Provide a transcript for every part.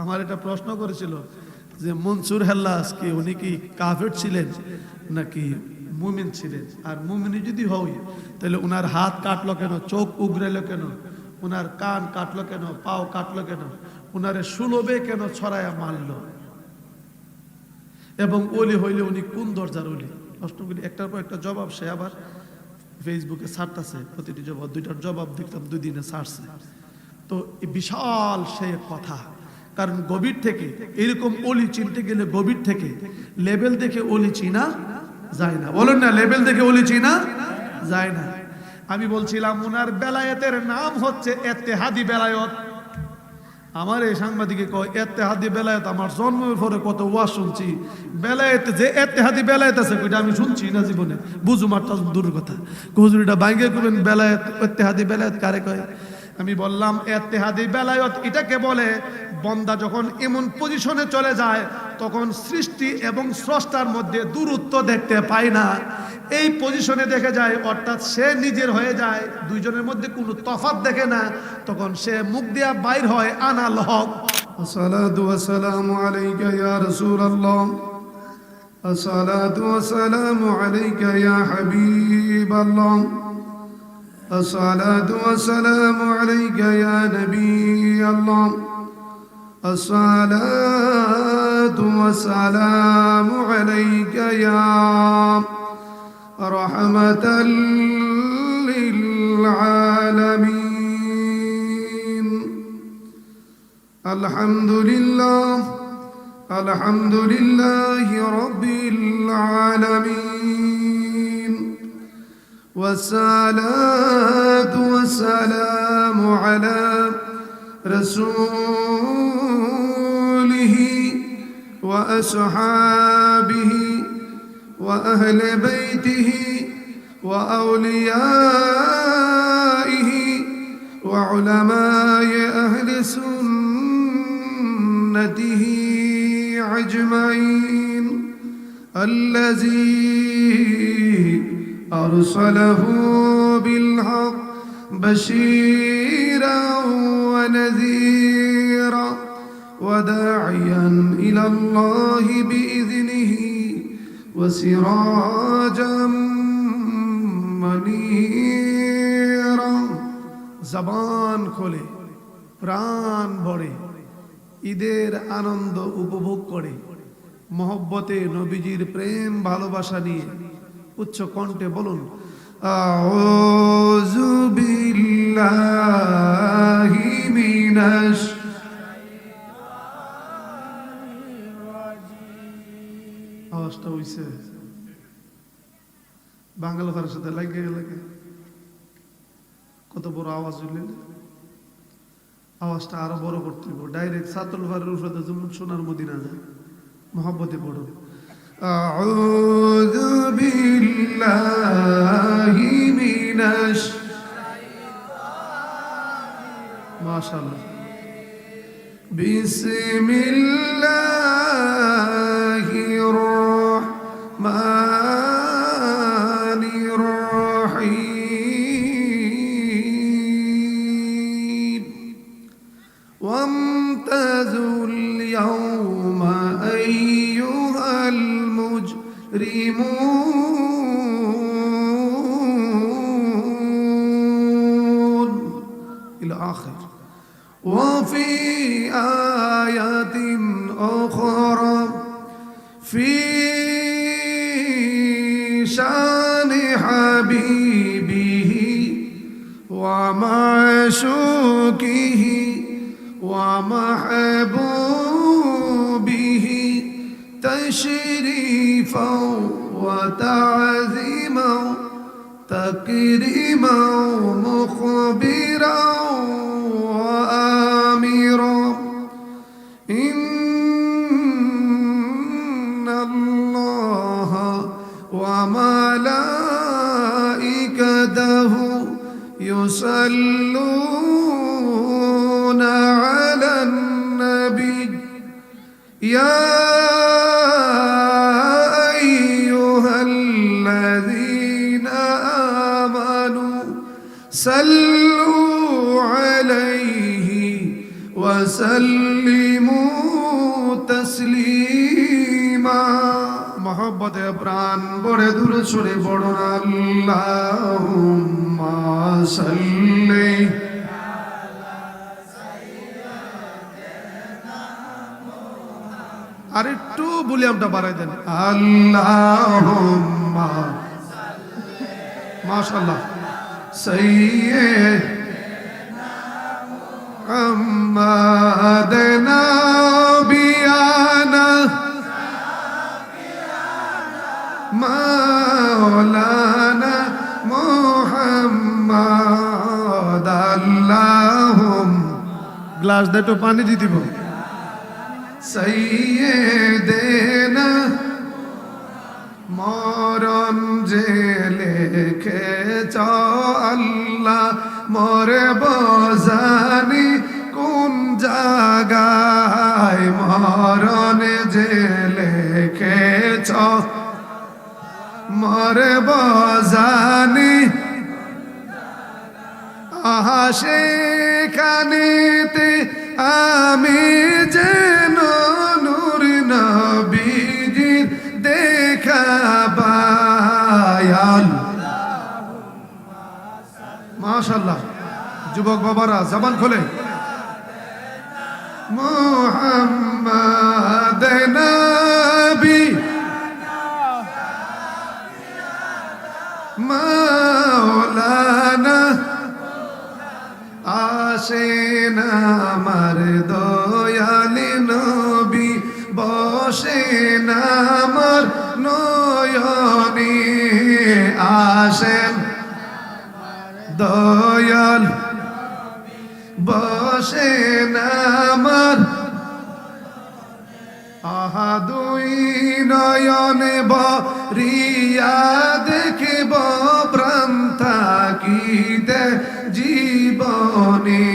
আমার এটা প্রশ্ন করেছিল যে মনসুর হেল্লাস কি উনি কি কাফের ছিলেন নাকি মুমিন ছিলেন, আর মুমিন যদি হয় তাহলে উনার হাত কাটলো কেন, চোখ উগড়ালো কেন, উনার কান কাটলো কেন, পাও কাটলো কেন, উনারে সুলভে কেন ছড়ায়া মারলো, এবং ওলি হইলে উনি কোন দরজার ওলি? প্রশ্নগুলি একটার পর একটা জবাব সে আবার ফেসবুকে ছাড়তেছে, প্রতিটি জবাব দুইটার জবাব দেখলাম 2 দিনে ছাড়ছে। তো বিশাল সে কথা, কারণ গভীর থেকে এরকম অলি চিনতে গেলে গভীর থেকে লেভেল দেখে অলি চিনা যায় না। বলেন না, লেভেল দেখে অলি চিনা যায় না। আমি বলছিলাম উনার বেলায়েতের নাম হচ্ছে ইত্তেহাদি বেলায়েত। আমার এই সাংবাদিকে কয় ইত্তেহাদি বেলায়েত, আমার জন্মের পরে কত ওয়াজ শুনছি, বেলায়েত যে ইত্তেহাদি বেলায়েত আছে ওইটা আমি শুনছি না জীবনে, বুঝু মারটা দূর কথা। হুজুর এটা বাইঙ্গে করবেন, বেলায়েত ইত্তেহাদি বেলায়েত কারে কয়? আমি বললাম ইত্তেহাদি বেলায়েত এটাকে বলে বান্দা যখন এমন পজিশনে চলে যায় তখন সৃষ্টি এবং স্রষ্টার মধ্যে দূরত্ব দেখতে পায় না, এই পজিশনে দেখে যায়, অর্থাৎ সে নিজের হয়ে যায়, দুইজনের মধ্যে কোনো তফাৎ দেখে না, তখন সে মুখ দিয়া বাইর হয় আনাল হক। আসসালাতু ওয়াসসালামু আলাইকা ইয়া রাসূলুল্লাহ, আসসালাতু ওয়াসসালামু আলাইকা ইয়া হাবিবাল্লাহ, الصلاة والسلام عليك يا نبي الله، الصلاة والسلام عليك يا رحمة للعالمين. الحمد لله، الحمد لله رب العالمين، والصلاة والسلام على رسوله وأصحابه وأهل بيته وأوليائه وعلماء أهل سنته أجمعين، الذي أرسله بالحق بشيرا ونذيرا وداعيا إلى الله بإذنه وسراجا منيرا। জবান খোলে, প্রাণ ভরে, ঈদের আনন্দ উপভোগ করে, মহব্বতে নবীজির প্রেম ভালোবাসা নিয়ে উচ্চ কণ্ঠে বলুন আউযু বিল্লাহি মিনাশ শাইতানির রাজিম। আওয়াজটা হইছে বাংলা ভাষার সাথে লাগে লাগে, কত বড় আওয়াজ হইলেন, আওয়াজটা আরো বড় করতে হবে, ডাইরেক্ট সাতুল ফারের উপরে যেমন সোনার মদিনা যায়, মহব্বতে পড়ো أعوذ بالله من الشيطان ما شاء الله بسم الله الرحمن الرحيم وامتازوا اليوم أيها المجرمون إلى آخر. وفي آيات أخرى في شان حبيبه ومعشوقه ومحبوبه تشريفا وتعظيما تكريما مخبرا وآمرا إن الله وملائكته يصلون على النبي يا صلوا عليه وسلموا মহব্বতে প্রাণ ভরে দুরূদ শরীফ পড়ুন আল্লাহুম্মা সাল্লি আর একটু ভলিউমটা বাড়াই দেন। আল্লাহুম্মা মাশাআল্লাহ। سيدنا محمد نبينا مولانا محمد اللهم গ্লাস দিয়ে একটু পানি দিয়ে দিব। سيدنا মরণ যে লেখেছ আল্লাহ মরে বজানি কোন জায়গায় মরণ যে লেখেছ মরে বজানি আহা সেখানেতে আমি যেন নূর নবীজির দেখা পায়াল। মাশাআল্লাহ। যুবক বাবারা জবান খোলে। মুহাম্মদ নবী মাওলানা আসেন আমার দয়ালি নবী বসেন আমার নয়নে আসেন দয়াল বসেন আমার আহা দুই নয়নে বরিয়া দেখব প্রাণ থাকিতে জীবনে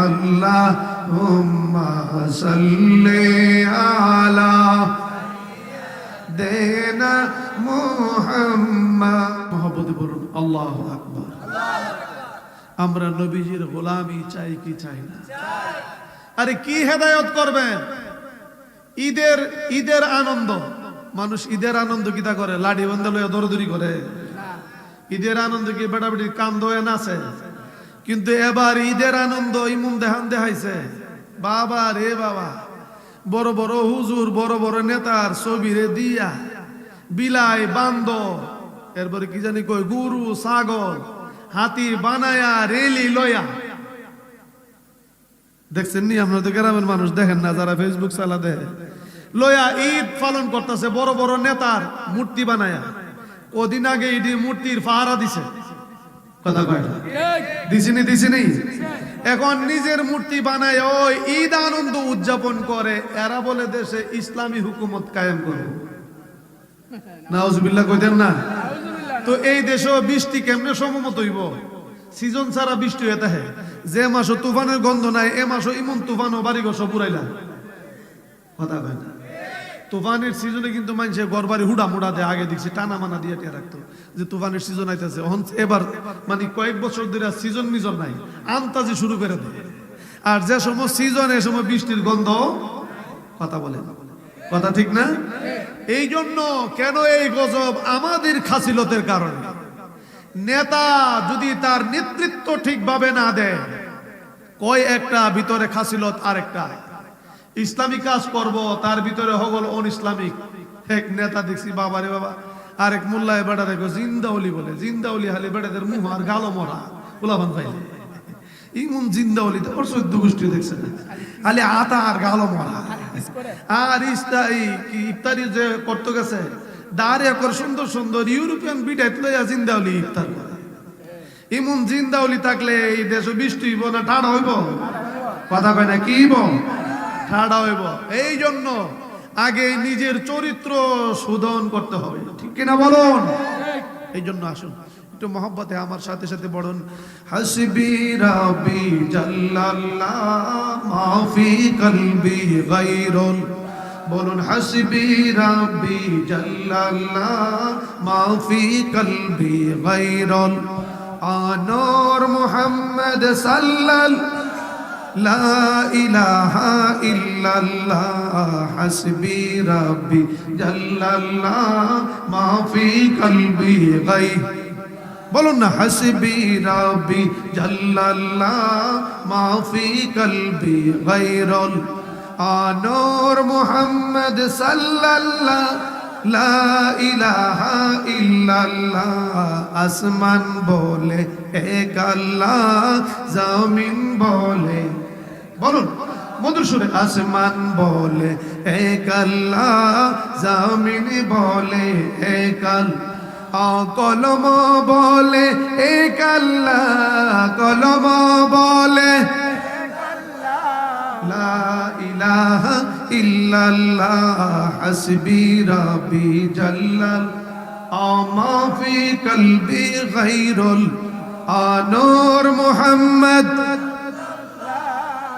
আল্লাহুম্মা সাল্লি আলা দেনা মুহাম্মদ। মহব্বতে বলুন আল্লাহু আকবার। আমরা নবীজির গোলামি চাই কি চাই না? আরে কি হেদায়েত করবেন? ঈদের আনন্দ, মানুষ ঈদের আনন্দ কিতা করে? লাঠি বন্ধ লইয়া দৌড়দৌড়ি করে। ঈদের আনন্দ কি বেটা বেটি কান ধোয়ে নাচে? কিন্তু এবার ঈদের আনন্দ ইমুন দেহান দেখাইছে। বাবা রে বাবা, বড় বড় হুজুর বড় বড় নেতার ছবি রে দিয়া বিলাই বান্দর এরপরে কি জানি কই গরু ছাগল হাতি বানায়া রেলি লয়া। দেখছেন নি? আপনারা তো গ্রামের মানুষ দেখেন না, যারা ফেসবুক চালা দেখে লয়া ঈদ পালন করতেছে বড় বড় নেতার মূর্তি বানায়া। কদিন আগে ঈদ মূর্তির পাহারা দিছে। কথা কয় না? দিছিনি। এখন নিজের মূর্তি বানায় ওই ঈদ আনন্দ উদযাপন করে। এরা বলে দেশে ইসলামী হুকুমত কায়েম করবে। নাউজুবিল্লাহ কইতেন না? তো এই দেশেও বৃষ্টি কেমনে সমমত হইব? সিজন ছাড়া বৃষ্টি হয়ে থাকে। যে মাসও তুফানের গন্ধ নাই এ মাসও ইমন তুফানও বাড়িঘর সব উড়াইলা। কথা কয় না? তুফানের সিজনে কিন্তু মানুষের ঘর বাড়ি হুড়া মুড়া দেয়। আগে দেখছি টানা মানা দিয়ে টিয়া রাখতো যে তুফানের সিজন আইতেছে। এবার মানে কয়েক বছর ধরে সিজন মিজন নাই, আন্তাজি শুরু করে দেয়। আর যে সময় সিজন এ সময় বৃষ্টির গন্ধ। কথা বলে কথা ঠিক না? এই জন্য কেন এই গজব? আমাদের খাসিলতের কারণে। নেতা যদি তার নেতৃত্ব ঠিকভাবে না দেয়, কয় একটা ভিতরে খাসিলত আরেকটা। ইসলামিক কাজ করব তার ভিতরে হগল অন ইসলামিক। এক নেতা দেখছি বাবারে বাবা, আরেক মোল্লায় বেড়া দেখো জিন্দাউলি বলে। জিন্দাউলি হালি বেড়াদের মুহ আর গালো মরা উলাবান পাইলে ইমন জিন্দাউলি ওর 14 গোষ্ঠী দেখছে না, খালি আতা আর গালো মরা। আর ইফতারি যে করতে গেছে দাঁড়ে কর সুন্দর সুন্দর ইউরোপিয়ান বিটাইত লইয়া জিন্দাউলি ইফতার করে। ইমন জিন্দাউলি থাকলে এই দেশে বৃষ্টি হইব না ঠাড়া হইব? কথা কয় না? কি হইব? ঠাড়া হইব। এই জন্য আগে নিজের চরিত্র শোধন করতে হবে, ঠিক কিনা বলুন? এই জন্য আসুন একটু মহব্বতে আমার সাথে সাথে বলুন হাসবি রাব্বি জাল্লাল্লাহ মা ফি কলবি গায়রুল। বলুন হাসবি রাব্বি জাল্লাল্লাহ মা ফি কলবি গায়রুল। আনোর মুহাম্মদ সাল্লাল্লাহু লা ইলাহা ইল্লাল্লাহ হাসবি রাব্বি জাল্লাল্লাহ মা ফি কলবি গাই বলুন না হাসবি রাব্বি জাল্লাল্লাহ মা ফি কলবি গায়রুল আনূর মুহাম্মদ সাল্লাল্লাহ লা ইলাহা ইল্লাল্লাহ আসমান বলে এক আল্লাহ জমিন বলে বলুন মধুর সুরে আসমান বলে এক আল্লাহ জমিন বলে এক আল্লাহ কলম বলে এক আল্লাহ কলম বলে লা ইলাহা ইল্লাল্লাহ হাসবি রাব্বি জাল্লাল আমা ফি কলবি গায়রুল আনূর মুহাম্মদ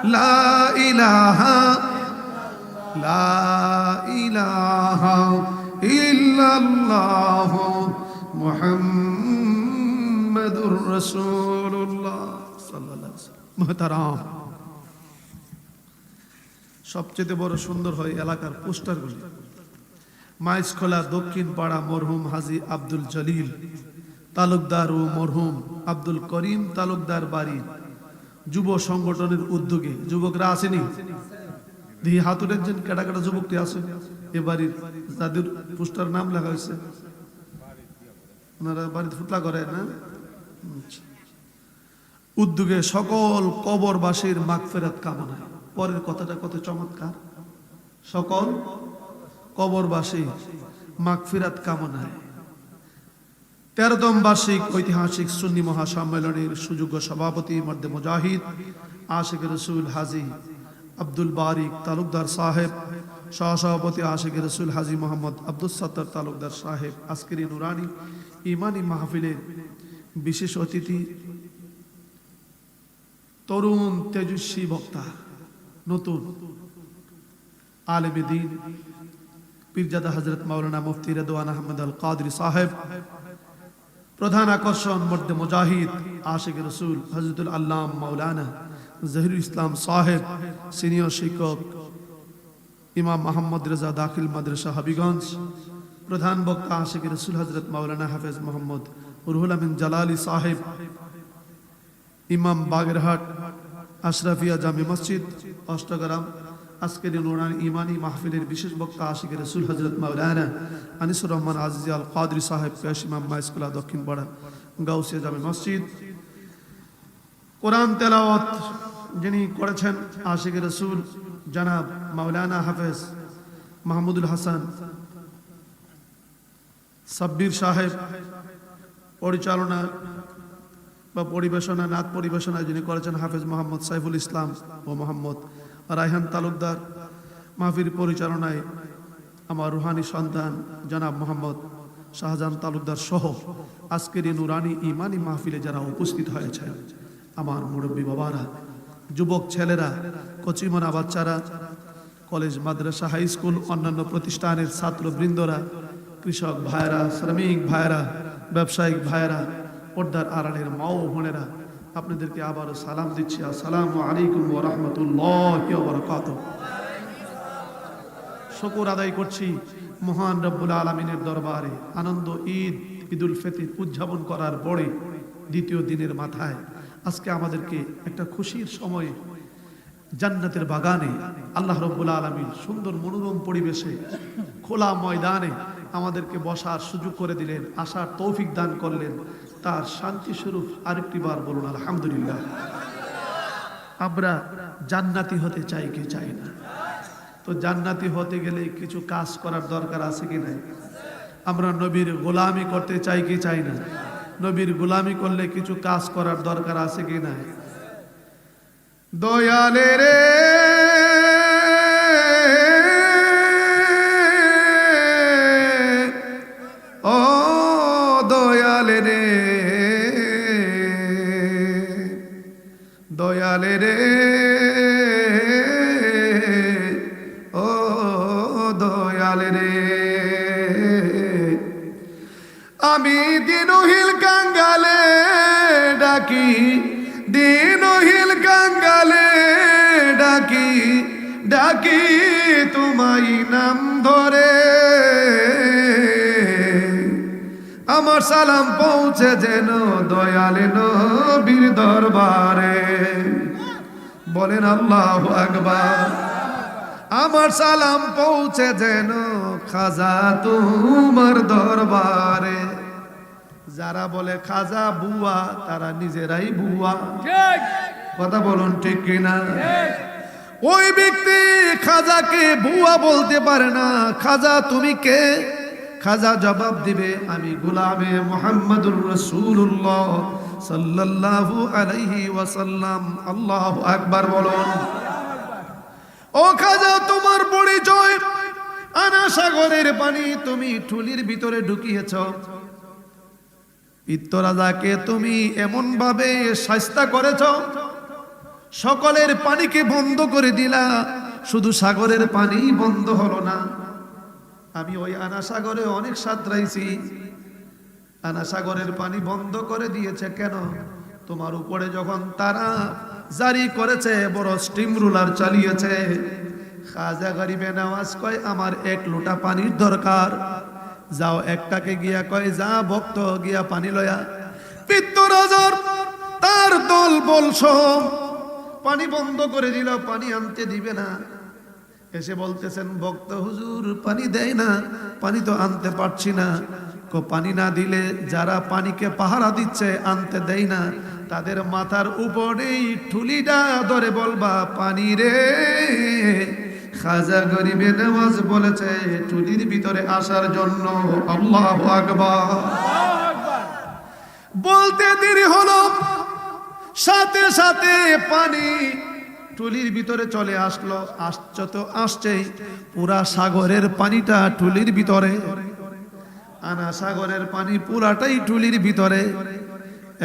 লা ইলাহা ইল্লাল্লাহ মুহাম্মাদুর রাসূলুল্লাহ সাল্লাল্লাহু আলাইহি ওয়াসাল্লাম মুহতারাম সবচেয়ে বড় সুন্দর হয় এলাকার পোস্টারগুলি মাইজখোলা দক্ষিণ পাড়া মরহুম হাজী আব্দুল জলিল তালুকদার ও মরহুম আব্দুল করিম তালুকদার বাড়ি যুব সংগঠনের উদ্যোগে যুবকরা আসেনি দিয়ে হাত উঠেছেন কেটা কেটা যুবকটি আছে এ বাড়ির যাদের পোস্টার নাম লেখা হয়েছে ওনারা বাড়িতে ফুটলা করে না উদ্যোগে সকল কবরবাসীর মাগফিরাত কামনায় পরের কথাটা কত চমৎকার সকল কবরবাসী মাগফিরাত কামনায় 13তম বার্ষিক ঐতিহাসিক সুন্নি মহাসম্মেলনের সুযোগ্য সভাপতি মর্দে মুজাহিদ আশিক রসুল হাজী আব্দুল বারিক তালুকদার সাহেব সহসভাপতি আশিক রসুল হাজী মোহাম্মদ আব্দুল সত্তার তালুকদার সাহেব আজকের এই নুরানি ইমানি মাহফিলের বিশেষ অতিথি তরুণ তেজস্বী বক্তা নতুন আলেমে দ্বীন পীরজাদা হযরত মাওলানা মুফতি রেদওয়ান আহমদ আল কাদরি সাহেব প্রধান আকর্ষণ মর্দে মুজাহিদ আশিক রসুল হযরতুল আল্লাম মাওলানা জহিরুল ইসলাম সাহেব সিনিয়র শিক্ষক ইমাম মোহাম্মদ রেজা দাখিল মাদ্রাসা হাবিগঞ্জ প্রধান বক্তা আশিক রসুল হযরত মাওলানা হাফেজ মোহাম্মদ রুহুল আমিন জালালি সাহেব ইমাম বাগেরহাট আশরাফিয়া জামি মসজিদ অষ্টগ্রাম আজকের নুরানি ইমানি মাহফিলের বিশেষ বক্তা আশিক রসুল হযরত মাওলানা আনিসুর রহমান আজিজি আল কাদরি সাহেব পেশ ইমাম মাইজখোলা দক্ষিণ পাড়া গাউসিয়া জামি মসজিদ কোরআন তেলাওয়াত যিনি করেছেন আশিক রসুল জনাব মাওলানা হাফেজ মাহমুদুল হাসান সাব্বির সাহেব পরিচালনা বা পরিবেশনা নাত পরিবেশনা যিনি করেছেন হাফেজ মোহাম্মদ সাইফুল ইসলাম ও মোহাম্মদ রায়হান তালুকদার মাহফিল পরিচালনায় আমার রুহানি সন্তান জনাব মোহাম্মদ শাহজাহান তালুকদার সহ আজকের এই নুরানি ইমানি মাহফিলে যারা উপস্থিত হয়েছে আমার মুরব্বী বাবারা যুবক ছেলেরা কচিমনা বাচ্চারা কলেজ মাদ্রাসা হাই স্কুল অন্যান্য প্রতিষ্ঠানের ছাত্রবৃন্দরা কৃষক ভাইরা শ্রমিক ভাইরা ব্যবসায়িক ভাইরা পর্দার আড়ালের মা ও বোনেরা আপনাদেরকে আবারও সালাম দিচ্ছি আসসালামু আলাইকুম ওয়া রাহমাতুল্লাহি ওয়া বারাকাতুহু শুকর আদায় করছি মহান রব্বুল আলামিনের দরবারে আনন্দ ঈদুল ফিতর উদযাপন করার পরে দ্বিতীয় দিনের মাথায় আজকে আমাদেরকে একটা খুশির সময়ে জান্নাতের বাগানে আল্লাহ রব্বুল আলামিন সুন্দর মনোরম পরিবেশে খোলা ময়দানে আমাদেরকে বসার সুযোগ করে দিলেন আসার তৌফিক দান করলেন তার শান্তি স্বরূপ আরেকটি বার বলুন আলহামদুলিল্লাহ আমরা জান্নাতি হতে চাই কি চাই না তো জান্নাতি হতে গেলে কিছু কাজ করার দরকার আছে কি নাই আমরা নবীর গোলামি করতে চাই কি চাই না নবীর গোলামি করলে কিছু কাজ করার দরকার আছে কি নাই দয়ালে রে ও দয়ালে রে দয়ালে রে ও দয়ালে রে আমি দিনহিল কাঙ্গালে ডাকি দিনহিল কাঙ্গালে তোমায় নাম ধরে, আমার সালাম পৌঁছে যেন দয়াল নবীর দরবারে। বলেন আল্লাহু আকবার। আমার সালাম পৌঁছে যেন খাজা তোমার দরবারে। যারা বলে খাজা বুয়া তারা নিজেরাই বুয়া। কথা বলুন ঠিক কিনা? ওই ব্যক্তি খাজাকে বুয়া বলতে পারে না। খাজা তুমি কে? খাজা জবাব দিবে আমি গোলামে মুহাম্মদুর রাসূলুল্লাহ সাল্লাল্লাহু আলাইহি ওয়াসাল্লাম। আল্লাহু আকবার বলুন। ও খাজা তোমার পরিচয়? আনা সাগরের পানি তুমি ঠুলির ভিতরে ঢুকিয়েছ। পিত্তরাজাকে তুমি এমন ভাবে শাস্তা করেছ, সকলের পানিকে বন্ধ করে দিলা, শুধু সাগরের পানি বন্ধ হলো না। আমি ওই আনা সাগরে অনেক সাঁতরাইছি, আনা সাগরের পানি বন্ধ করে দিয়েছে কেন? তোমার উপরে যখন তারা জারি করেছে, বড় স্টিম রুলার চালিয়েছে। খাজা গরিবে নওয়াজ কয় আমার এক লোটা পানির দরকার। যাও একটাকে গিয়া কয় যা ভক্ত গিয়া পানি লয়া। পিত্তরাজার তার দল বলছ পানি বন্ধ করে দিল, পানি আনতে দিবে না। এসে বলতেছেন ভক্ত হুজুর পানি দেয় না, পানি তো আনতে পারছি না। পানি না দিলে যারা পানিকে পাহারা দিচ্ছে আনতে দেয় না, তাদের মাথার উপরেই ঠুলিটা ধরে বলবা পানি রে। খাজা গরিবে নওয়াজ বলেছে ঠুলির ভিতরে আসার জন্য। আল্লাহু আকবার। বলতে দেরি হলো, সাথে সাথে পানি টুলির ভিতরে চলে আসলো। আসছে তো আসছেই, পুরা সাগরের পানিটা টুলির ভিতরে। আনা সাগরের পানি পুরাটাই টুলির ভিতরে।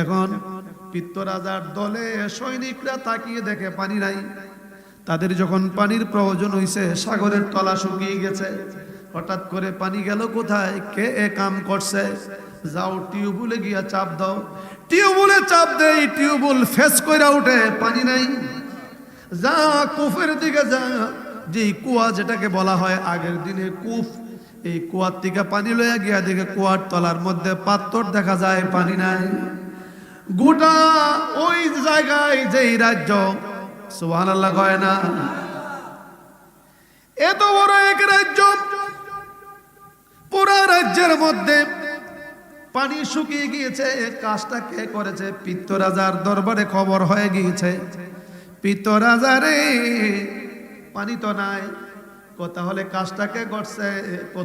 এখন পিত্তরাজার দলে সৈনিকরা তাকিয়ে দেখে পানি নাই। তাদের যখন পানির প্রয়োজন হইছে, সাগরের তলা শুকিয়ে গেছে, হঠাৎ করে পানি গেল কোথায়? কে এ কাম করছে? যাও টিউবুলে গিয়া চাপ দাও। টিউবুলে চাপ দেই, টিউবুল ফেস কইরা উঠে, পানি নাই। যা কুফের দিকে যা, যে কুয়া যেটাকে বলা হয় আগের দিনে কুফ, এই কুয়ার থেকে পানি লইয়া গিয়া দেখে কুয়ার তলার মধ্যে পাথর দেখা যায়, পানি নাই। গোটা ওই জায়গায় যেই রাজ্য, সুবহানাল্লাহ কয় না? এত বড় এক রাজ্য, পুরা রাজ্যের মধ্যে পানি শুকিয়ে গিয়েছে। কাজটা কে করেছে? পিত্তরাজার দরবারে খবর হয়ে গিয়েছে, পিত্তরাজারে পানি তো নাই। তাহলে কাজটা কে করছে?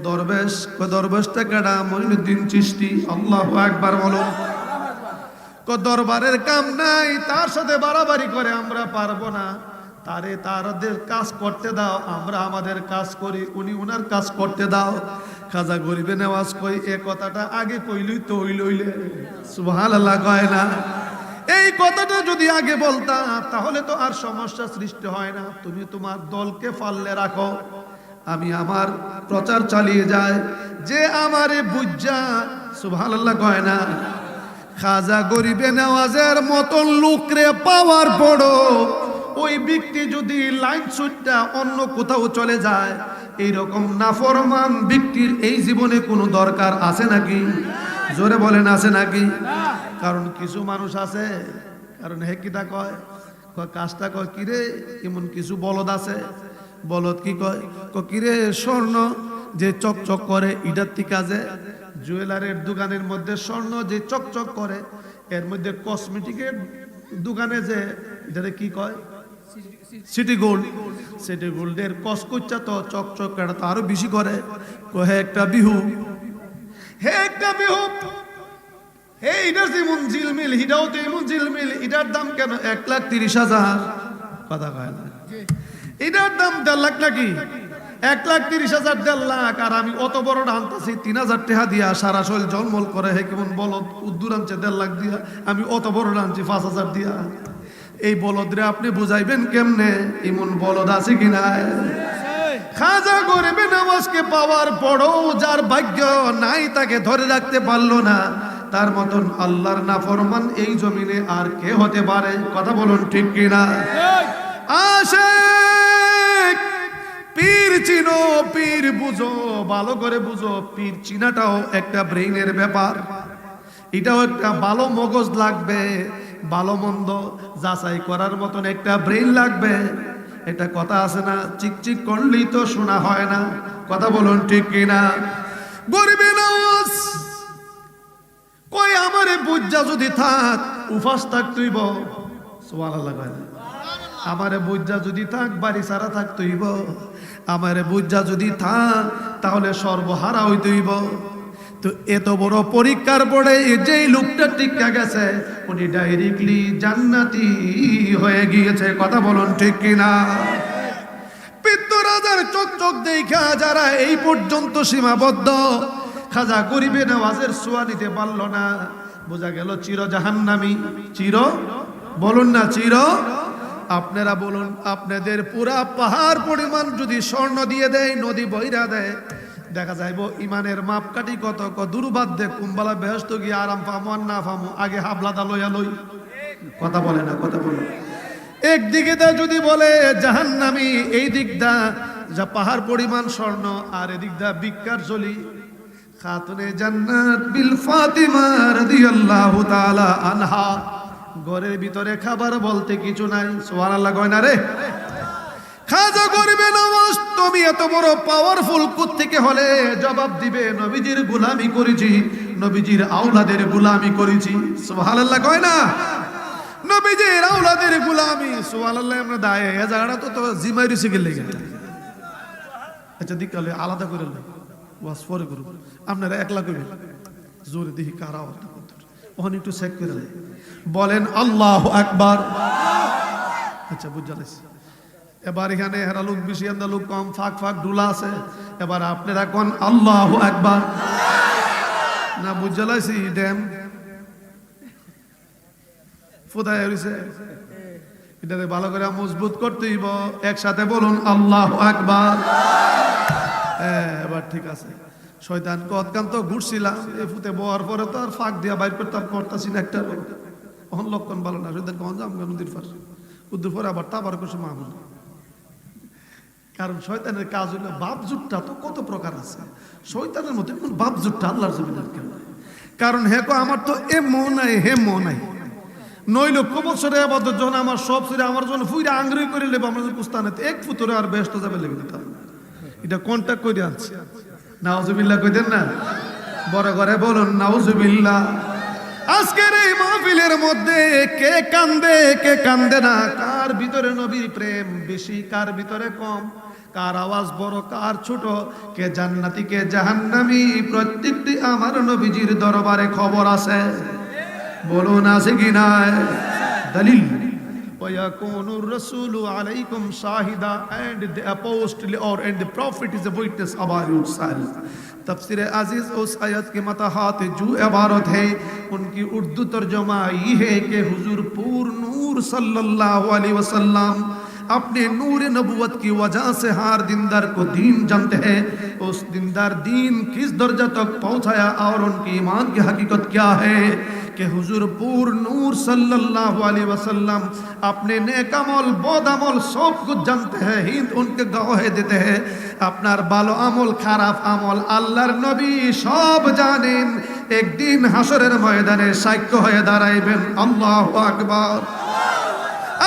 দরবেশ। দরবেশটা কেডা? মঈনুদ্দিন চিশতি। আল্লাহু আকবার বলো। দরবারের কাম নাই, তার সাথে বাড়াবাড়ি করে আমরা পারবো না, তারে তারদের কাজ করতে দাও, আমরা আমাদের কাজ করি, উনি উনার কাজ করতে দাও। খাজা গরিবে নওয়াজ কই এ কথাটা আগে কইলই তো হইলইলে। সুবহানাল্লাহ কয় না? এই কথাটা যদি আগে বলতা তাহলে তো আর সমস্যা সৃষ্টি হয় না। তুমি তোমার দলকে ফাললে রাখো, আমি আমার প্রচার চালিয়ে যাই। যে আমারে বুঝা, সুবহানাল্লাহ কয় না? খাজা গরিবে নওয়াজের মতন লোকরে পাওয়ার পড়ো, ওই ব্যক্তি যদি লাইন ছুটটা অন্য কোথাও চলে যায়, এইরকম নাফরমান ব্যক্তির এই জীবনে কোনো দরকার আছে নাকি? জোরে বলেন আছে নাকি? কারণ কিছু মানুষ আছে, কারণ হে কিটা কয়, কাজটা কয় কিরে, এমন কিছু বলদ আছে। বলদ কি কয়? কিরে স্বর্ণ যে চকচক করে, ইটার থেকে যে জুয়েলারের দোকানের মধ্যে স্বর্ণ যে চকচক করে, এর মধ্যে কসমেটিকের দোকানে যে এটারে কি কয়? City gold. সিটি গোল্ডের কসকচ্চা তো চকচক এটা তো আরো বেশি করে। হে একটা বিহু, হে একটা বিহু, হে এটার যেমন ঝিলমিল, এটাও তো এমন ঝিলমিল। এটার দাম কেন 1,30,000? কথা কয় না? এটার দাম 1.5 লাখ নাকি? 1,30,000, 1.5 লাখ। আর আমি অত বড় আনতেছি 3,000 টাকা দিয়া, সারা শরীর জলমল করে। হে কেমন বলদ, উদ্দুর আনছে 1.5 লাখ দিয়া, আমি অত বড় আনছি 5,000 দিয়া। এই বলদরে আপনি বুঝাইবেন কেমনে? এমন বলদ আছে কিনা? খাজা গরিবে নওয়াজকে পাওয়ার পরও যার ভাগ্য নাই, তাকে ধরে রাখতে পারলো না, তার মতন আল্লাহর নাফরমান এই জমিনে আর কে হতে পারে? কথা বলুন ঠিক কিনা? আশিক চিনো, পীর বুঝো, ভালো করে বুঝো, পীর চিনাটাও একটা ব্রেইনের ব্যাপার। এটাও একটা ভালো মগজ লাগবে, ভালো মন্দ যাচাই করার মতন একটা ব্রেইন লাগবে। একটা কথা আছে না, চিকচিক করলেই তো শোনা হয় না। কথা বলুন ঠিক কিনা? গরিবে নওয়াজ কই আমারে বুঝা যদি থাক উফাস থাক তুইব, সুবহানাল্লাহ কয় না? আমারে বুঝা যদি থাক বাড়ি সারা থাক তুইব, আমারে বুঝা যদি থাক তাহলে সর্বহারা হইতেইব। তো এত বড় পরীক্ষার পরে যেই লোকটা টিকা গেছে উনি ডাইরেক্টলি জান্নাতি হয়ে গিয়েছে। কথা বলুন ঠিক কিনা? পিত্তরাজার চোখ চোখ দেখা যারা এই পর্যন্ত সীমাবদ্ধ, খাজা গরিবে নওয়াজের ছোঁয়া নিতে পারল না, বোঝা গেল চির জাহান্নামী। চির বলুন না, চির। আপনারা বলুন, আপনাদের পুরা পাহাড় পরিমাণ যদি স্বর্ণ দিয়ে দেয়, নদী বইরা দেয়, দেখা যাইব ইমানের মাপকাঠি কত দুর্বাদ্যে কুম্বালা বেহস্ত গিয়ে আরাম পামো আর না পামো, আগে হাবলাদা লইয়া লই। কথা বলে না? কথা বলে। একদিকে দা যদি বলে জাহান্নামী, এই দিক দা যা পাহাড় পরিমাণ স্বর্ণ, আর এদিক দা ভিক্ষার চলি। খাতুনে জান্নাত বিল ফাতিমা রাদিয়াল্লাহু তাআলা আনহা, ঘরের ভিতরে খাবার বলতে কিছু নাই। সুবহানাল্লাহ কয় না রে? খাজা গরিবে নওয়াজ তুমি এত বড় পাওয়ারফুল কোত্থেকে হলে? জবাব দিবে নবীজির গোলামি করেছি, নবীজির আওলাদের গোলামি করেছি। সুবহানাল্লাহ কয় না? নবীজির আওলাদের গোলামি। সুবহানাল্লাহ। আমরা দায়ে এ জায়গাটা তো জিমাইরি শিখে লেগে। আচ্ছা দিকালে আলাদা করে লই, ওয়াজ পরে করব। আপনারা একলা কইবেন, জোরে দেখি কার আওয়াজটা কত। ওখানে একটু চেক করে লই, বলেন আল্লাহু আকবার। আচ্ছা বুঝালাইছি। এবার এখানে হেরা লোক বেশি, আন্দা লোক কম, ফাঁক ফাঁক ডুলা আছে। এবার আপনারা কোন আল্লাহু আকবার না? বুঝালাইছি ড্যাম ফুদায় হইছে, এটাকে ভালো করে মজবুত করতে হইব। একসাথে বলুন আল্লাহু আকবার। এবার ঠিক আছে। শয়তান কতকান তো ঘুরছিলাম, এই ফুতে বওয়ার পরে তো আর ফাঁক দিয়া বাইর করতে পারতাছি না একটা। অহন লক্ষণ ভালো না। শয়তান কখন যাম নদীর পার, উদ্দুর পরে আবার তাবার করছে মাহমুদ। কারণ শয়তানের কাজ হলো বাপজুটটা তো কত প্রকার আছে। শয়তানের মধ্যে কোন বাপজুটটা আল্লাহর জমিনের কেন? কারণ হে কো আমার তো এ মো নাই, হে মো নাই। নইল কবছরে আবাদত যখন আমার সব ছেড়ে আমার জন্য ফুইরা আংরি করে লেব, আমরা কুস্তানে এক ফুতরে আর ব্যস্ত যাবে লেগে দিতাম। এটা কন্ট্যাক্ট করে আনছে। নাউজুবিল্লাহ কইতেন না? বড় করে বলুন নাউজুবিল্লাহ। আজকের এই মাহফিলের মধ্যে কে কান্দে কে কান্দে না, কার ভিতরে নবীর প্রেম বেশি, কার ভিতরে কম, কার আওয়াজ বড় কার ছোট, কে জান্নাতি কে জাহান্নামী, প্রত্যেকটি আমার নবীজির দরবারে খবর আছে। বলুন আছে কি নাই? দলিল وَيَكُونُ الرَّسُولُ عَلَيْكُمْ شَاهِدًا and the apostle or and the prophet is a witness about yourself. तफसीर अजीज उस आयत के मतहात जो इबारत है उनकी उर्दू तर्जुमा ये है कि हुजूर पूर नूर सल्लल्लाहु अलैहि वसल्लम अपने नूर नबुवत की वजह से हर दीनदार को दीन जानते हैं। उस दीनदार दीन किस दर्जा तक पहुंचाया और उनकी ईमान की हकीकत क्या है कि हुजूर पूर नूर सल्लल्लाहु अलैहि वसल्लम अपने नेक अमल बद अमल सब कुछ जानते हैं, हिंद उनके गवाही देते हैं। আপনার ভালো আমল খারাপ আমল আল্লাহর নবী সব জানেন। একদিন হাসরের ময়দানে সাক্ষ্য হয়ে দাঁড়াইবেন। আল্লাহু আকবার।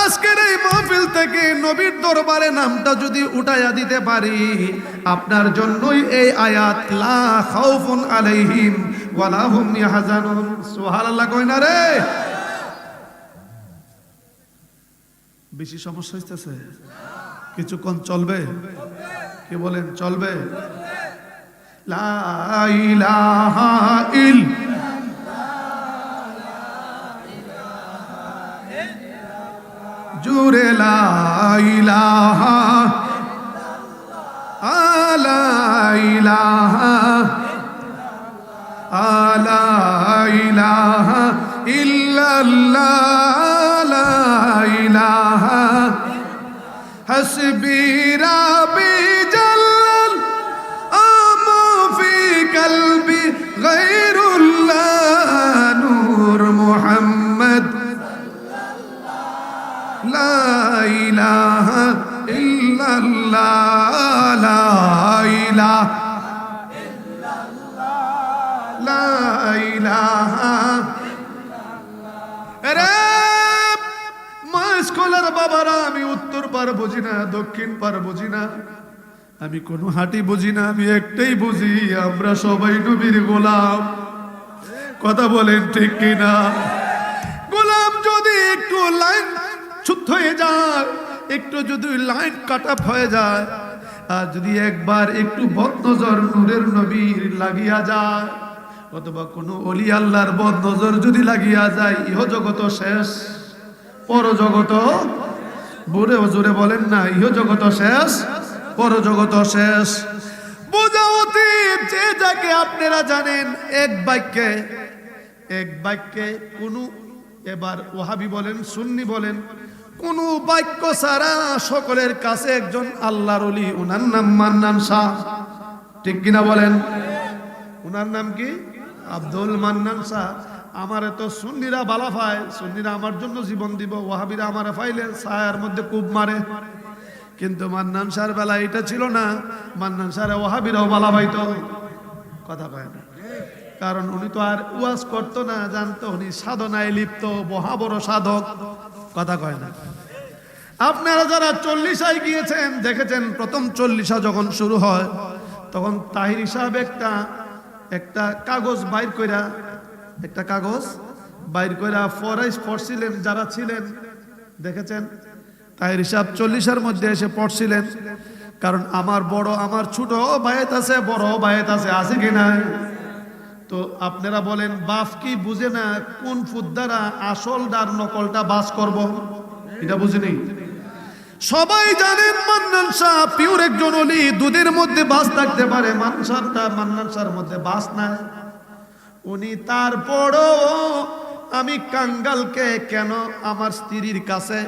আজকের এই মাহফিল থেকে নবীর দরবারে নামটা যদি উঠাইয়া দিতে পারি, আপনার জন্যই এই আয়াত লা খাউফুন আলাইহিম ওয়ালা হুম ইয়াহজানুন। সুবহানাল্লাহ কই না রে? বেশি সমস্যা হইতেছে? কিছুক্ষণ চলবে? কি বলেন চলবে? লা ইলাহা ইল্লাল্লাহ জুরে লা ইলাহা আলা ইলাহা আলা ইলাহা ইল্লাল্লাহ লা ইলাহা হাসবি রাব্বি জাল্লাল আমা ফি কলবি গায়রুল্লাহ নূর মুহাম্মদ লা ইলাহা ইল্লাল্লাহ লা ইলাহা রে স্কুলের বাবারা, আমি উত্তর পার বুঝি না, দক্ষিণ পার বুঝি না, আমি কোনো হাঁটি বুঝি না, আমি একটাই বুঝি, আমরা সবাই নবীর গোলাম। কথা বলেন ঠিক কিনা? গোলাম যদি একটু লাইন ছুট হয়ে যায়, একটু যদি লাইন কাট আপ হয়ে যায়, আর যদি একবার একটু বদনজর নূরের নবীর লাগিয়া যায়, অথবা কোনো অলি আল্লাহর বদনজর যদি লাগিয়া যায়, ইহ জগত শেষ, পরজগত বুড়ে জোরে বলেন না, ইহ জগত শেষ, পরজগত শেষ। বোঝা উচিত যে যাকে আপনারা জানেন এক বাক্যে কোন, এবার ওয়াহাবি বলেন সুন্নি বলেন, কোন বাক্য ছাড়া সকলের কাছে একজন আল্লাহর ওলি, ওনার নাম মান্নান শাহ। ঠিক কিনা বলেন? ওনার নাম কি? আব্দুল মান্নান শাহ। আমার তো সুন্নিরা বালা পায়, সুন্নিরা আমার জন্য জীবন দিব, ওয়াহাবিরা আমার ফাইলে ছায়ার মধ্যে কূপ মারে। কিন্তু মান্নান শাহর বেলা এটা ছিল না, মান্নান শাহরে ওয়াহাবিরাও বালা পাইতো। কথা কয় না, কারণ উনি তো আর ওয়াজ করতো না, জানতো উনি সাধনায় লিপ্ত, বড় সাধক। কথা কয় না। আপনারা যারা 40 গিয়েছেন দেখেছেন, প্রথম 40 যখন শুরু হয় তখন তাহির সাহেব একটা কাগজ বাইর কইরা, একটা কাগজ বাইর কইরা পড়ছিলেন, যারা ছিলেন দেখেছেন। তাহির সাহেব 40 মধ্যে এসে পড়ছিলেন, কারণ আমার ছোট ভাইয়েত আছে, বড় ভাইয়েত আছে কিনা? তো আপনারা বলেন, বাপ কি বুঝে না কোন ফুদ্দারা আসল ডার নকলটা বাস করব? এটা বুঝেনি। সবাই জানেন মান্নান শাহ পিওর একজন ওলি, দুধের মধ্যে বাস থাকতে পারে, মান্নান শাহর মধ্যে বাস নাই। উনি তারপরও, আমি কাঙ্গালকে কেন আমার স্ত্রীর কাছে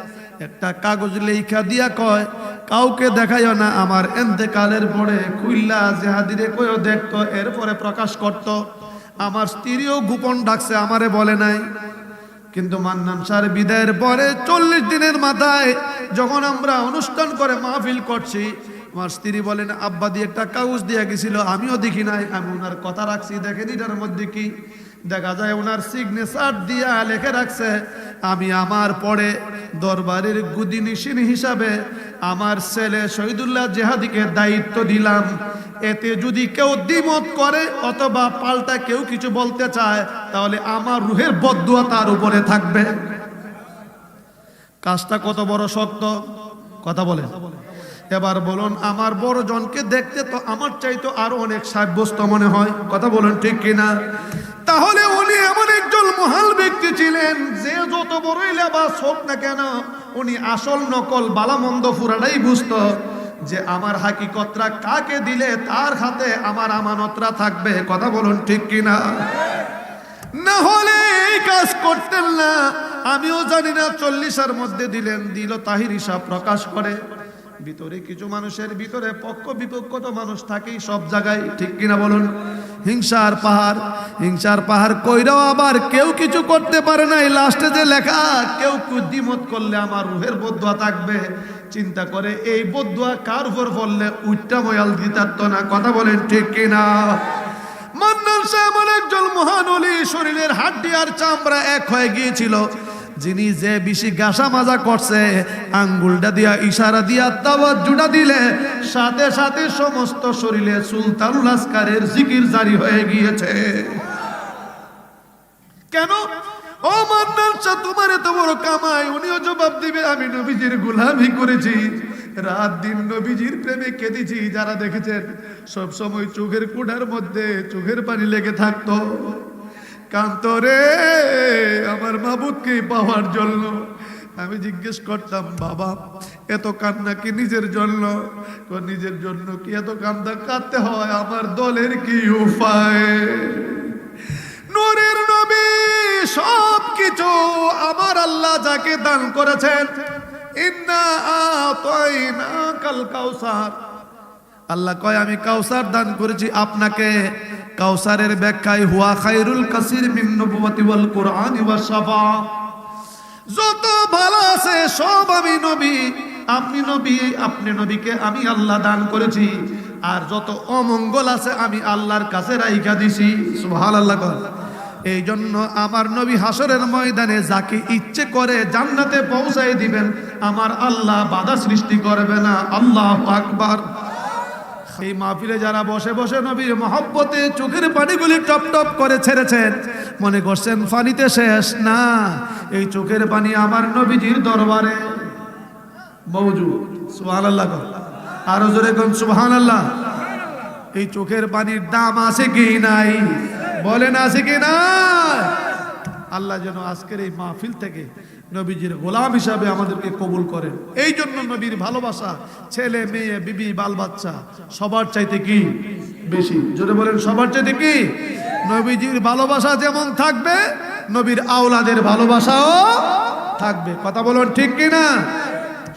একটা কাগজ লেখা দিয়া কয়, কাউকে দেখাইও না, আমার এন্তেকালের পরে খুইল্লা জেহাদিরে কইও দেখতো, এরপরে প্রকাশ করত। আমার স্ত্রীও গোপন ডাকছে, আমারে বলে নাই। কিন্তু মান্নান শাহর বিদায়ের পরে 40 দিনের মাথায় যখন আমরা অনুষ্ঠান করে মাহফিল করছি, আমার স্ত্রী বলেন, আব্বা দিয়ে একটা কাগজ দিয়ে গেছিল, আমিও দেখি নাই, আমি ওনার কথা রাখছি, দেখেন এটার মধ্যে কি দেখা যায়, ওনার সিগনেচার দিয়া লিখে রাখছে, আমি আমার পরে দরবারের গুদিনিশিন হিসাবে আমার ছেলে শহীদুল্লাহ জেহাদিকে দায়িত্ব দিলাম। এতে যদি কেউ দ্বিমত করে অথবা পাল্টা কেউ কিছু বলতে চায়, তাহলে আমার রুহের বদদুয়া তার উপরে থাকবে। কাজটা কত বড় শক্ত! কথা বলেন। এবার বলুন, আমার বড় জনকে দেখতে তো আমার চাইতো আরো অনেক সাব্যস্ত মনে হয়। কথা বলেন ঠিক কিনা? তাহলে উনি এমন একজন মহান ব্যক্তি ছিলেন, যে যত বড়ই লেবাস হোক না কেন, উনি আসল নকল বালামন্দ পুরাটাই বুঝতো, যে আমার হাকিকতরা কাকে দিলে তার হাতে আমার আমানতরা থাকবে। কথা বলুন ঠিক কিনা? না হলে এই কাজ করতেন না। আমিও জানি না 40 মধ্যে দিল তাহির সাহেব প্রকাশ করে। ভিতরে কিছু মানুষের ভিতরে পক্ষ বিপক্ষ তো মানুষ থাকেই সব জায়গায়, ঠিক কিনা বলুন? হিংসার পাহাড় কইরাও আবার কেউ কিছু করতে পারে না। এই লাস্টে যে লেখা, কেউ দ্বিমত করলে আমার রুহের বদদুয়া থাকবে। চিন্তা করে এই বদদুয়া কার উপর পড়লে উইট্টা ময়াল দিতাত না। কথা বলেন ঠিক কিনা? মান্নান শাহ এমন একজন মহান ওলি, শরীরের হাড্ডি আর চামড়া এক হয়ে গিয়েছিল, যিনি যে বেশি গাসা মাজা করছে, আঙ্গুলটা দিয়া ইশারা দিয়া তাওয়াজ্জুটা দিলে সাথে সাথে সমস্ত শরীরে সুলতানুল আসকারের জিকির জারি হয়ে গিয়েছে। কেন? ও মান্নান শাহ, তোমার এত বড় কামাই। উনিও জবাব দিবে, আমি নবীজির গোলামি করেছি, রাত দিন নবীজির প্রেমে কেঁদেছি। যারা দেখেছেন সব সময় চোখের কোণার মধ্যে চোখের পানি লেগে থাকতো, কান্তরে আমার মাবুদকে পাওয়ার জন্য। আমি জিজ্ঞেস করতাম, বাবা এত কান্না কি নিজের জন্য? নিজের জন্য কি এত কাঁদতে হয়? আমার দলের কি উপায়? নূরের নবী সব কিছু আমার আল্লাহ যাকে দান করেছেন, ইন্না আতাইনাকাল কাউসার, আল্লাহ কয় আমি কাউসার দান করেছি আপনাকে। কাউসারের ব্যাখ্যায় হুয়া খায়রুল কাসির মিন নবুওয়াতি ওয়াল কুরআনি ওয়াস শাফা, যত ভালো আছে সব আমি নবী, আপনি নবীকে আমি আল্লাহ দান করেছি, আর যত অমঙ্গল আছে আমি আল্লাহর কাছে রাইখা দিছি। সুবহানাল্লাহ। এই জন্য আমার নবী হাসরের ময়দানে যাকে ইচ্ছে করে জান্নাতে পৌঁছায় দিবেন, আমার আল্লাহ বাধা সৃষ্টি করবে না। আল্লাহু আকবার। এই মাহফিলে যারা বসে বসে নবীর মহব্বতে চোখের পানিগুলি টপ টপ করে ছেড়েছেন, মনে করছেন পানিতে শেষ না, এই চোখের পানি আমার নবীজির দরবারে মওজুদ। সুবহানাল্লাহ, আরো জোরে কোন সুবহানাল্লাহ। এই চোখের পানির দাম আছে কি নাই? বলেন আছে কি নাই? আল্লাহ যেন আজকের এই মাহফিল থেকে নবীজির গোলাম হিসাবে আমাদেরকে কবুল করেন। এই জন্য নবীর ভালোবাসা ছেলে মেয়ে বিবি বাল বাচ্চা সবার চাইতে কি বেশি? জোরে বলেন সবার চাইতে কি? নবীজির ভালোবাসা যেমন থাকবে, নবীর আওলাদের ভালোবাসাও থাকবে। কথা বলুন ঠিক কি না?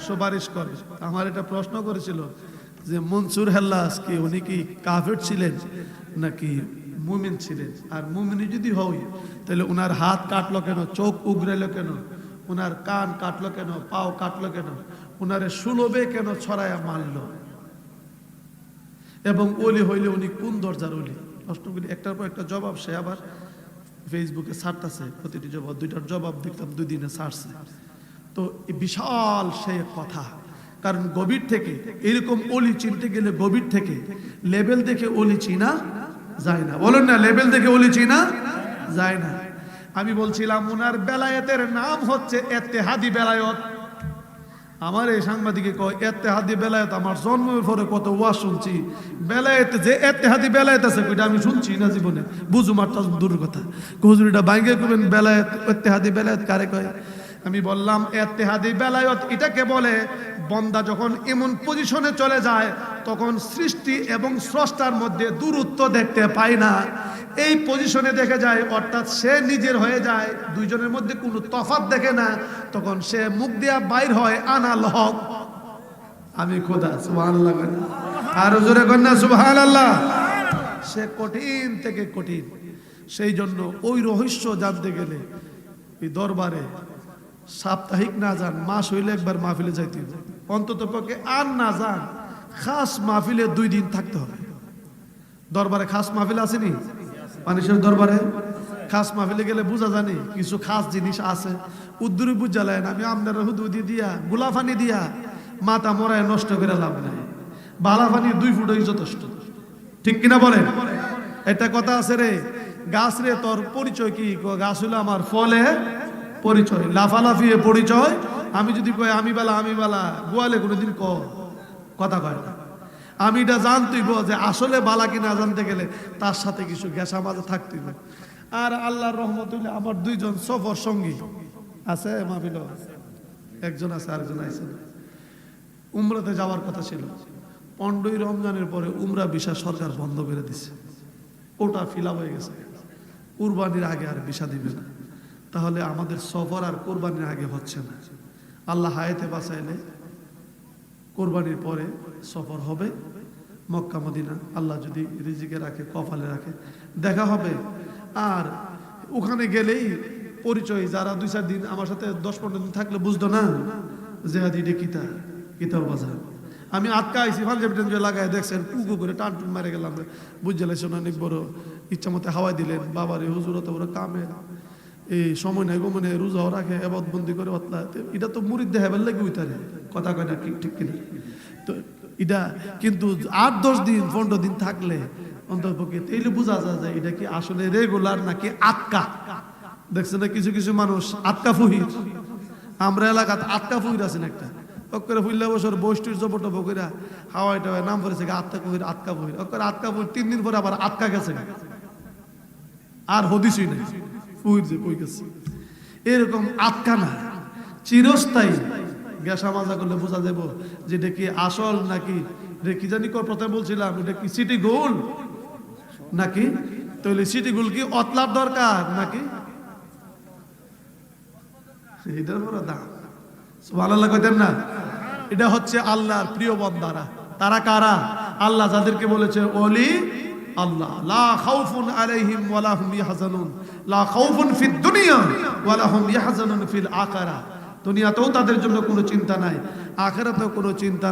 সুপারিশ করে। আমার এটা প্রশ্ন করেছিল যে মনসুর হেল্লাস কি উনি কি কাফের ছিলেন নাকি মুমিন ছিলেন? আর মুমিনি যদি হয় তাহলে উনার হাত কাটলো কেন, চোখ উগড়াইলো কেন, উনার কান কাটলো কেন, পাও কাটলো কেন, উনারে সুলভে কেন ছড়ায়া মারলো? এবং ওলি হইলে উনি কোন দরজার ওলি? প্রশ্নগুলি একটার পর একটা জবাব সে আবার ফেসবুকে ছাড়তেছে। প্রতিটি জবাব, দুইটার জবাব দেখলাম 2 দিনে ছাড়ছে। তো বিশাল সে কথা, কারণ গভীর থেকে এরকম ওলি চিনতে গেলে গভীর থেকে লেভেল দেখে ওলি চিনা যায় না। বলেন না, লেভেল দেখে ওলি চিনা যায় না। আমি বলছিলাম উনার বেলায়েতের নাম হচ্ছে ইত্তেহাদি বেলায়েত। আমার এই সাংবাদিকে কয় ইত্তেহাদি বেলায়েত, আমার জন্মের পরে কত ওয়াজ শুনছি। বেলায়েত যে ইত্তেহাদি বেলায়েত আছে ওইটা আমি শুনছি না জীবনে। বুঝুম আর দূর কথা, হুজুরিটা বাইঙ্গে করবেন বেলায়েত ইত্তেহাদি বেলায়েত কারে কয়? আমি বললাম ইত্তেহাদি বেলায়েত এটাকে বলে বান্দা যখন এমন পজিশনে চলে যায় তখন সৃষ্টি এবং স্রষ্টার মধ্যে দূরত্ব দেখতে পায় না, এই পজিশনে দেখে যায়, অর্থাৎ সে নিজের হয়ে যায়, দুইজনের মধ্যে কোনো তফাৎ দেখে না, তখন সে মুখ দিয়া বাইর হয় আনাল হক, আমি খোদা। সুবহানাল্লাহ, আর জোরে কন্যা সুবহানাল্লাহ। সে কঠিন থেকে কঠিন। সেই জন্য ওই রহস্য জানতে গেলে এই দরবারে সাপ্তাহিক না যান, মাস হইলে একবার মাহফিলে যাইতে হবে অন্তত পক্ষে, আর না যান খাস মাহফিলে 2 দিন থাকতে হবে। দরবারে খাস মাহফিল আসেনি? মানুষের দরবারে খাস মাহফিলে গেলে বুঝা জানি কিছু খাস জিনিস আছে। উদ্দুরি বুঝালেন, আমি আপনার হুদুদি দিয়া গুলাফানি দিয়া মাথা মরায় নষ্ট করে লাভ নাই, বালাফানি 2 ফুটই যথেষ্ট। ঠিক কিনা বলেন? একটা কথা আছে রে, গাছ রে তোর পরিচয় কি? গাছ হলো আমার ফলে পরিচয়, লাফালাফিয়ে পরিচয়। আমি যদি কই আমি বালা গোয়ালে কোনোদিন কথা কয় না। আমি এটা জানতেইব যে আসলে বালা কিনা জানতে গেলে তার সাথে কিছু গেসা মাঝে থাকতেইব। আর আল্লাহর রহমত হইলে আমার 2 জন সফর সঙ্গী আছে মাহফিল, একজন আছে আরেকজন আছে। উমরাতে যাওয়ার কথা ছিল, 15ই রমজানের পরে উমরা ভিসা সরকার বন্ধ করে দিছে, ওটা ফিল আপ হয়ে গেছে। কুরবানির আগে আর ভিসা দিবে না, তাহলে আমাদের সফর আর কোরবানির আগে হচ্ছে না। আল্লাহ হায়াতে বাঁচাইলে কোরবানির পরে সফর হবে মক্কা মদিনা, আল্লাহ যদি রিজিকে রাখে, কপালে রাখে, দেখা হবে। আর ওখানে গেলেই পরিচয়, যারা 2-4 দিন আমার সাথে 10-15 দিন থাকলে বুঝতো না যে হাদিটা কিতাব বাজার। আমি আটকা আইসি ফালজেপিটেন যে লাগায় দেখছেন কুকু করে টান টুন মারে গেলাম, বুঝলে অনেক বড় ইচ্ছা মতো হাওয়াই দিলেন। বাবারে হুজুর অত বড় কামে এই সময় নাই গোমনে রোজাও রাখে, এবাদবন্দি করে অতলা, এটা তো মুরিদ দেখাবার লাগে উইতারে, কথা কয় না ঠিক কিনা? তো এটা কিন্তু 8-10 দিন 15 দিন থাকলে অন্ততপক্ষে তাইলে বোঝা যায় যে এটা কি আসলে রেগুলার নাকি আটকা। দেখছেন না কিছু কিছু মানুষ আটকা ফুহির, আমরা এলাকাত আটকা ফুহির আছেন একটা করে ফুললে বছর বৈষ্টির জবট বকইরা হাওয়াই টাওয়াই নাম পড়েছে আটকা ফুহির, আটকা ফুহির আটকা ফুহির 3 দিন পরে আবার আটকা গেছে, আর হদিসই নাই ফুহির যে কই গেছে। এরকম আটকা না, চিরস্থায়ী গ্যাসা মাজা করলে বোঝা যাব যে এটা কি আসল নাকি কি জানি প্রথমে বলছিলাম এটা কি সিটি গোল্ড নাকি, তাহলে সিটি গোল্ড কি অতলার দরকার নাকি? এটার বড় দাম। সুবহানাল্লাহ কইতেন না? এটা হচ্ছে আল্লাহর প্রিয় বান্দারা। তারা কারা? আল্লাহ যাদেরকে বলেছে ওলি আল্লাহ, লা খাউফুন আলাইহিম ওয়ালা হুম ইয়াহজানুন, লা খাউফুন ফিদ দুনিয়া ওয়ালা হুম ইয়াহজানুন ফিল আখিরাহ। দুনিয়াতেও তাদের জন্য কোনো চিন্তা নাই, আখিরাতেও কোনো চিন্তা নাই।